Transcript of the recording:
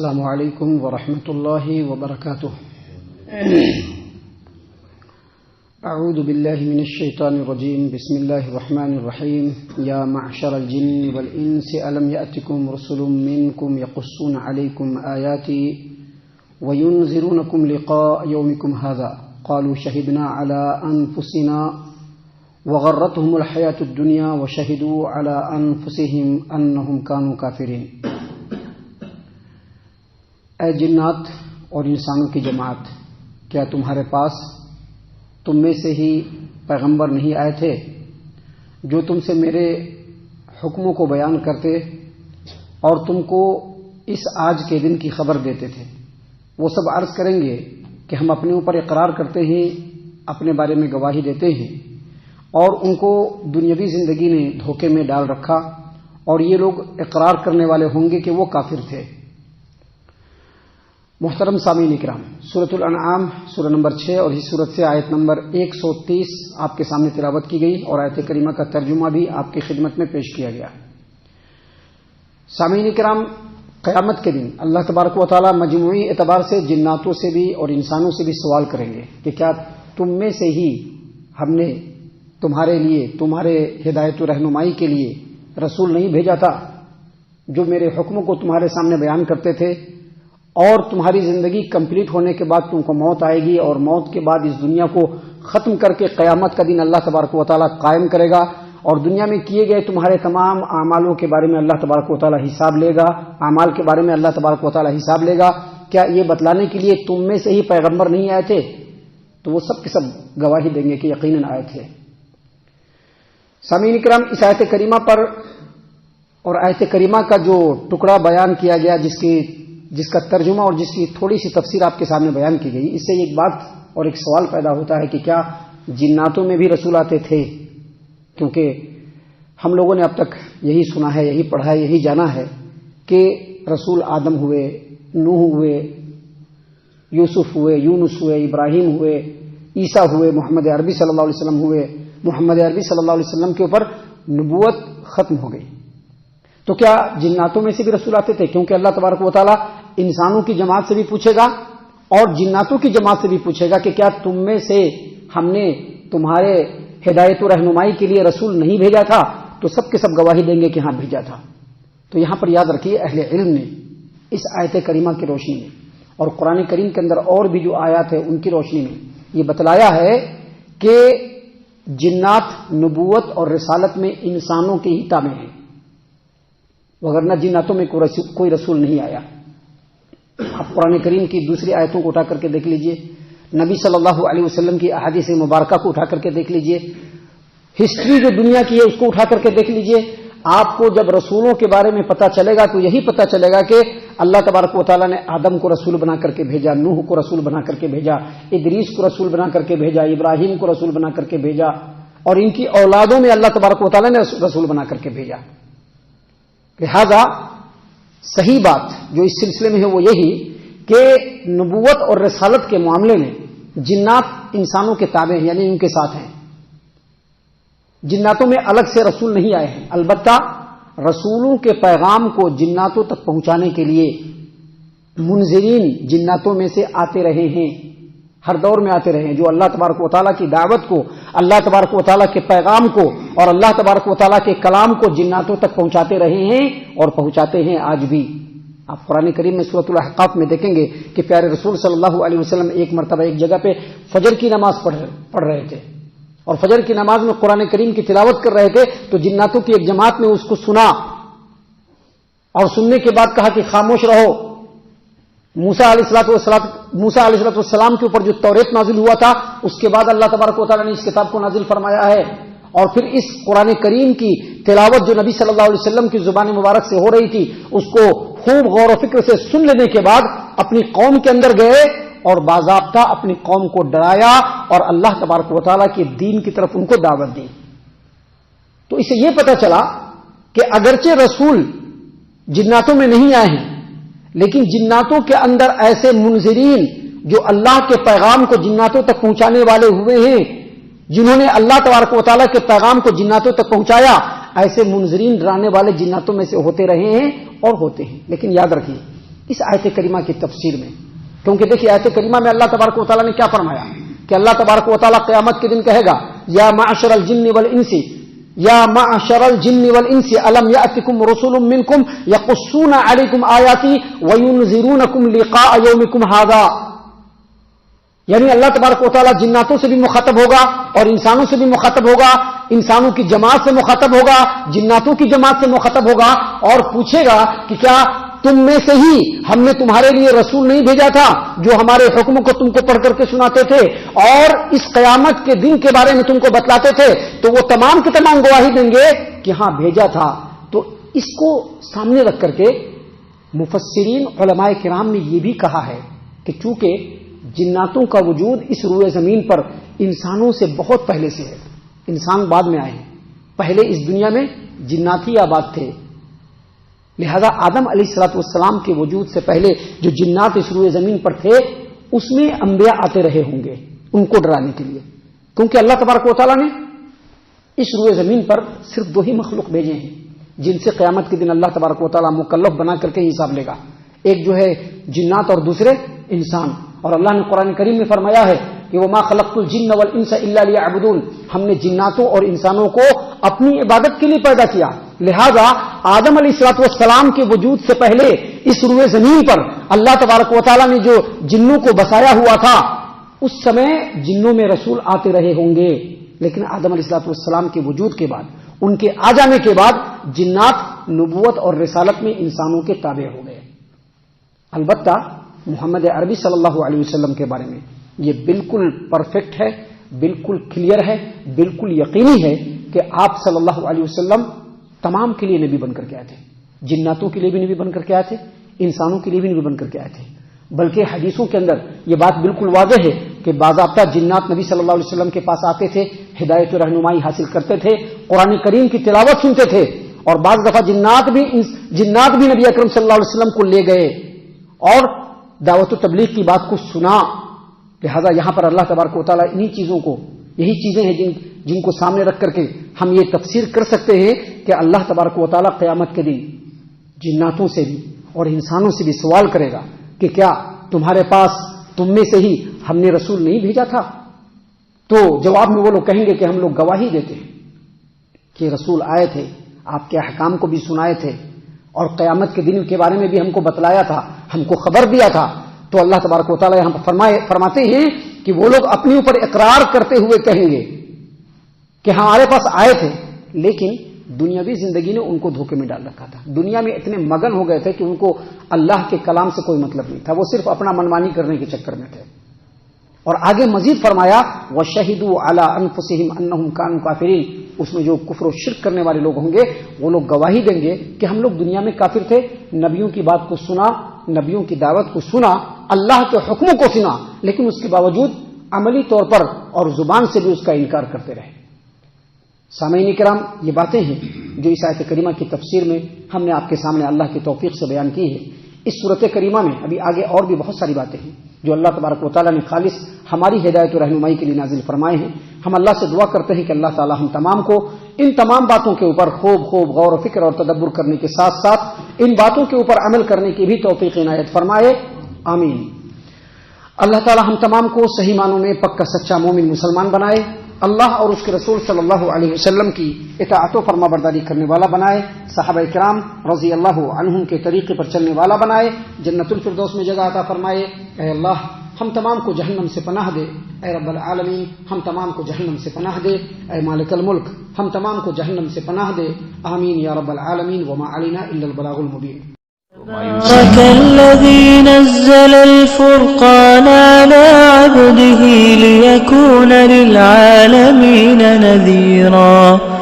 السلام علیکم ورحمۃ اللہ وبرکاتہ. اعوذ باللہ من الشیطان الرجیم. بسم اللہ الرحمن الرحیم. یا معشر الجن والانس الم یأتکم رسل منکم یقصون علیکم آیاتی وینذرونکم لقاء یومکم ھذا قالوا شہدنا علی انفسنا وغرتهم الحیاۃ الدنیا وشہدوا علی انفسہم انہم کانوا کافرین. اے جنات اور انسانوں کی جماعت، کیا تمہارے پاس تم میں سے ہی پیغمبر نہیں آئے تھے جو تم سے میرے حکموں کو بیان کرتے اور تم کو اس آج کے دن کی خبر دیتے تھے؟ وہ سب عرض کریں گے کہ ہم اپنے اوپر اقرار کرتے ہیں، اپنے بارے میں گواہی دیتے ہیں، اور ان کو دنیاوی زندگی نے دھوکے میں ڈال رکھا اور یہ لوگ اقرار کرنے والے ہوں گے کہ وہ کافر تھے. محترم سامعین اکرام، سورۃ الانعام سورہ نمبر 6 اور اس سورت سے آیت نمبر 130 آپ کے سامنے تلاوت کی گئی اور آیت کریمہ کا ترجمہ بھی آپ کی خدمت میں پیش کیا گیا. سامعین اکرام، قیامت کے دن اللہ تبارک و تعالی مجموعی اعتبار سے جناتوں سے بھی اور انسانوں سے بھی سوال کریں گے کہ کیا تم میں سے ہی ہم نے تمہارے لیے، تمہارے ہدایت و رہنمائی کے لیے رسول نہیں بھیجا تھا جو میرے حکموں کو تمہارے سامنے بیان کرتے تھے؟ اور تمہاری زندگی کمپلیٹ ہونے کے بعد تم کو موت آئے گی اور موت کے بعد اس دنیا کو ختم کر کے قیامت کا دن اللہ تبارک و تعالیٰ قائم کرے گا اور دنیا میں کیے گئے تمہارے تمام اعمالوں کے بارے میں اللہ تبارک و تعالیٰ حساب لے گا، اعمال کے بارے میں اللہ تبارک و تعالیٰ حساب لے گا. کیا یہ بتلانے کے لیے تم میں سے ہی پیغمبر نہیں آئے تھے؟ تو وہ سب کے سب گواہی دیں گے کہ یقیناً آئے تھے. سامعین کرام، اس آیت کریمہ پر اور آیت کریمہ کا جو ٹکڑا بیان کیا گیا، جس کا ترجمہ اور جس کی تھوڑی سی تفسیر آپ کے سامنے بیان کی گئی، اس سے ایک بات اور ایک سوال پیدا ہوتا ہے کہ کیا جناتوں میں بھی رسول آتے تھے؟ کیونکہ ہم لوگوں نے اب تک یہی سنا ہے، یہی پڑھا ہے، یہی جانا ہے کہ رسول آدم ہوئے، نوح ہوئے، یوسف ہوئے، یونس ہوئے، ابراہیم ہوئے، عیسیٰ ہوئے، محمد عربی صلی اللہ علیہ وسلم ہوئے. محمد عربی صلی اللہ علیہ وسلم کے اوپر نبوت ختم ہو گئی. تو کیا جناتوں میں سے بھی رسول آتے تھے؟ کیونکہ اللہ تبارک و تعالیٰ انسانوں کی جماعت سے بھی پوچھے گا اور جناتوں کی جماعت سے بھی پوچھے گا کہ کیا تم میں سے ہم نے تمہارے ہدایت و رہنمائی کے لیے رسول نہیں بھیجا تھا؟ تو سب کے سب گواہی دیں گے کہ ہاں بھیجا تھا. تو یہاں پر یاد رکھیے، اہل علم نے اس آیت کریمہ کی روشنی میں اور قرآن کریم کے اندر اور بھی جو آیات ہیں ان کی روشنی میں یہ بتلایا ہے کہ جنات نبوت اور رسالت میں انسانوں کے ہی تابع ہیں، وگرنہ جناتوں میں کوئی رسول نہیں آیا. آپ قرآن کریم کی دوسری آیتوں کو اٹھا کر کے دیکھ لیجئے، نبی صلی اللہ علیہ وسلم کی احادیث مبارکہ کو اٹھا کر کے دیکھ لیجئے، ہسٹری جو دنیا کی ہے اس کو اٹھا کر کے دیکھ لیجئے. آپ کو جب رسولوں کے بارے میں پتہ چلے گا تو یہی پتہ چلے گا کہ اللہ تبارک و تعالیٰ نے آدم کو رسول بنا کر کے بھیجا، نوح کو رسول بنا کر کے بھیجا، ادریس کو رسول بنا کر کے بھیجا، ابراہیم کو رسول بنا کر کے بھیجا، اور ان کی اولادوں میں اللہ تبارک و تعالیٰ نے رسول بنا کر کے بھیجا. لہذا صحیح بات جو اس سلسلے میں ہے وہ یہی کہ نبوت اور رسالت کے معاملے میں جنات انسانوں کے تابع ہیں، یعنی ان کے ساتھ ہیں. جناتوں میں الگ سے رسول نہیں آئے ہیں، البتہ رسولوں کے پیغام کو جناتوں تک پہنچانے کے لیے منذرین جناتوں میں سے آتے رہے ہیں، ہر دور میں آتے رہے ہیں، جو اللہ تبارک و تعالیٰ کی دعوت کو، اللہ تبارک و تعالیٰ کے پیغام کو اور اللہ تبارک و تعالیٰ کے کلام کو جناتوں تک پہنچاتے رہے ہیں اور پہنچاتے ہیں آج بھی. آپ قرآن کریم میں سورۃ الاحقاف میں دیکھیں گے کہ پیارے رسول صلی اللہ علیہ وسلم ایک مرتبہ ایک جگہ پہ فجر کی نماز پڑھ رہے تھے اور فجر کی نماز میں قرآن کریم کی تلاوت کر رہے تھے تو جناتوں کی ایک جماعت نے اس کو سنا اور سننے کے بعد کہا کہ خاموش رہو. موسیٰ علیہ السلام کے اوپر جو توریت نازل ہوا تھا اس کے بعد اللہ تبارک و تعالیٰ نے اس کتاب کو نازل فرمایا ہے، اور پھر اس قرآن کریم کی تلاوت جو نبی صلی اللہ علیہ وسلم کی زبان مبارک سے ہو رہی تھی اس کو خوب غور و فکر سے سن لینے کے بعد اپنی قوم کے اندر گئے اور باضابطہ اپنی قوم کو ڈرایا اور اللہ تبارک و تعالیٰ کے دین کی طرف ان کو دعوت دی. تو اسے یہ پتہ چلا کہ اگرچہ رسول جناتوں میں نہیں آئے ہیں لیکن جناتوں کے اندر ایسے منذرین جو اللہ کے پیغام کو جناتوں تک پہنچانے والے ہوئے ہیں، جنہوں نے اللہ تبارک و تعالیٰ کے پیغام کو جناتوں تک پہنچایا، ایسے منذرین ڈرانے والے جناتوں میں سے ہوتے رہے ہیں اور ہوتے ہیں. لیکن یاد رکھیے اس آیت کریمہ کی تفسیر میں. کیونکہ دیکھیے آیت کریمہ میں اللہ تبارک و تعالیٰ نے کیا فرمایا کہ اللہ تبارک و تعالیٰ قیامت کے دن کہے گا یا معشر الجن والانس یا معشر الجن والانس الم یاتکم رسل منکم یقصون علیکم آیاتی وینذرونکم لقاء یومکم ھذا. یعنی اللہ تبارک و تعالیٰ جناتوں سے بھی مخاطب ہوگا اور انسانوں سے بھی مخاطب ہوگا, انسانوں کی جماعت سے مخاطب ہوگا, جناتوں کی جماعت سے مخاطب ہوگا اور پوچھے گا کہ کیا تم میں سے ہی ہم نے تمہارے لیے رسول نہیں بھیجا تھا جو ہمارے حکموں کو تم کو پڑھ کر کے سناتے تھے اور اس قیامت کے دن کے بارے میں تم کو بتلاتے تھے؟ تو وہ تمام کے تمام گواہی دیں گے کہ ہاں بھیجا تھا. تو اس کو سامنے رکھ کر کے مفسرین علماء کرام نے یہ بھی کہا ہے کہ چونکہ جناتوں کا وجود اس روئے زمین پر انسانوں سے بہت پہلے سے ہے, انسان بعد میں آئے ہیں, پہلے اس دنیا میں جنات ہی آباد تھے. لہذا آدم علیہ الصلوۃ والسلام کے وجود سے پہلے جو جنات اس روئے زمین پر تھے اس میں انبیاء آتے رہے ہوں گے ان کو ڈرانے کے لیے, کیونکہ اللہ تبارک و تعالیٰ نے اس روئے زمین پر صرف 2 ہی مخلوق بھیجے ہیں جن سے قیامت کے دن اللہ تبارک و تعالیٰ مکلف بنا کر کے حساب لے گا. ایک جو ہے جنات اور دوسرے انسان. اور اللہ نے قرآن کریم میں فرمایا ہے کہ وما خلقت الجن والانس الا لیعبدون, ہم نے جناتوں اور انسانوں کو اپنی عبادت کے لیے پیدا کیا. لہذا آدم علیہ الصلوۃ والسلام کے وجود سے پہلے اس روئے زمین پر اللہ تبارک و تعالیٰ نے جو جنوں کو بسایا ہوا تھا اس سمے جنوں میں رسول آتے رہے ہوں گے, لیکن آدم علیہ الصلوۃ والسلام کے وجود کے بعد, ان کے آ جانے کے بعد جنات نبوت اور رسالت میں انسانوں کے تابع ہو گئے. البتہ محمد عربی صلی اللہ علیہ وسلم کے بارے میں یہ بالکل پرفیکٹ ہے, بالکل کلیئر ہے, بالکل یقینی ہے کہ آپ صلی اللہ علیہ وسلم تمام کے لیے نبی بن کر کے آئے تھے. جناتوں کے لیے بھی نبی بن کر کے آئے تھے, انسانوں کے لیے بھی نبی بن کر کے آئے تھے. بلکہ حدیثوں کے اندر یہ بات بالکل واضح ہے کہ باضابطہ جنات نبی صلی اللہ علیہ وسلم کے پاس آتے تھے, ہدایت و رہنمائی حاصل کرتے تھے, قرآن کریم کی تلاوت سنتے تھے, اور بعض دفعہ جنات بھی نبی اکرم صلی اللہ علیہ وسلم کو لے گئے اور دعوت و تبلیغ کی بات کو سنا. لہذا یہاں پر اللہ تبارک و تعالیٰ انہی چیزوں کو, یہی چیزیں ہیں جن کو سامنے رکھ کر کے ہم یہ تفسیر کر سکتے ہیں کہ اللہ تبارک و تعالیٰ قیامت کے دن جناتوں سے بھی اور انسانوں سے بھی سوال کرے گا کہ کیا تمہارے پاس تم میں سے ہی ہم نے رسول نہیں بھیجا تھا؟ تو جواب میں وہ لوگ کہیں گے کہ ہم لوگ گواہی دیتے ہیں کہ رسول آئے تھے, آپ کے احکام کو بھی سنائے تھے اور قیامت کے دن کے بارے میں بھی ہم کو بتلایا تھا, ہم کو خبر دیا تھا. تو اللہ تبارک و تعالیٰ یہاں فرماتے ہیں کہ وہ لوگ اپنے اوپر اقرار کرتے ہوئے کہیں گے کہ ہمارے پاس آئے تھے, لیکن دنیاوی زندگی نے ان کو دھوکے میں ڈال رکھا تھا. دنیا میں اتنے مگن ہو گئے تھے کہ ان کو اللہ کے کلام سے کوئی مطلب نہیں تھا, وہ صرف اپنا منمانی کرنے کے چکر میں تھے. اور آگے مزید فرمایا وَشَهِدُوا عَلَىٰ أَنفُسِهِمْ أَنَّهُمْ كَانُوا كَافِرِينَ, اس میں جو کفر و شرک کرنے والے لوگ ہوں گے وہ لوگ گواہی دیں گے کہ ہم لوگ دنیا میں کافر تھے, نبیوں کی بات کو سنا, نبیوں کی دعوت کو سنا, اللہ کے حکموں کو سنا, لیکن اس کے باوجود عملی طور پر اور زبان سے بھی اس کا انکار کرتے رہے. سامعین کرام, یہ باتیں ہیں جو اس آیت کریمہ کی تفسیر میں ہم نے آپ کے سامنے اللہ کی توفیق سے بیان کی ہے. اس صورت کریمہ میں ابھی آگے اور بھی بہت ساری باتیں ہیں جو اللہ تبارک و تعالیٰ نے خالص ہماری ہدایت و رہنمائی کے لیے نازل فرمائے ہیں. ہم اللہ سے دعا کرتے ہیں کہ اللہ تعالیٰ ہم تمام کو ان تمام باتوں کے اوپر خوب غور و فکر اور تدبر کرنے کے ساتھ ساتھ ان باتوں کے اوپر عمل کرنے کی بھی توفیق عنایت فرمائے, آمین. اللہ تعالیٰ ہم تمام کو صحیح معنوں میں پکا سچا مومن مسلمان بنائے, اللہ اور اس کے رسول صلی اللہ علیہ وسلم کی اطاعت و فرما برداری کرنے والا بنائے, صحابہ کرام رضی اللہ عنہم کے طریقے پر چلنے والا بنائے, جنت الفردوس میں جگہ عطا فرمائے. اے اللہ ہم تمام کو جہنم سے پناہ دے, اے رب العالمین ہم تمام کو جہنم سے پناہ دے, اے مالک الملک ہم تمام کو جہنم سے پناہ دے, آمین یا رب العالمین. وما علینا الا البلاغ المبین. الذي نزل الفرقان على عبده ليكون للعالمين نذيرا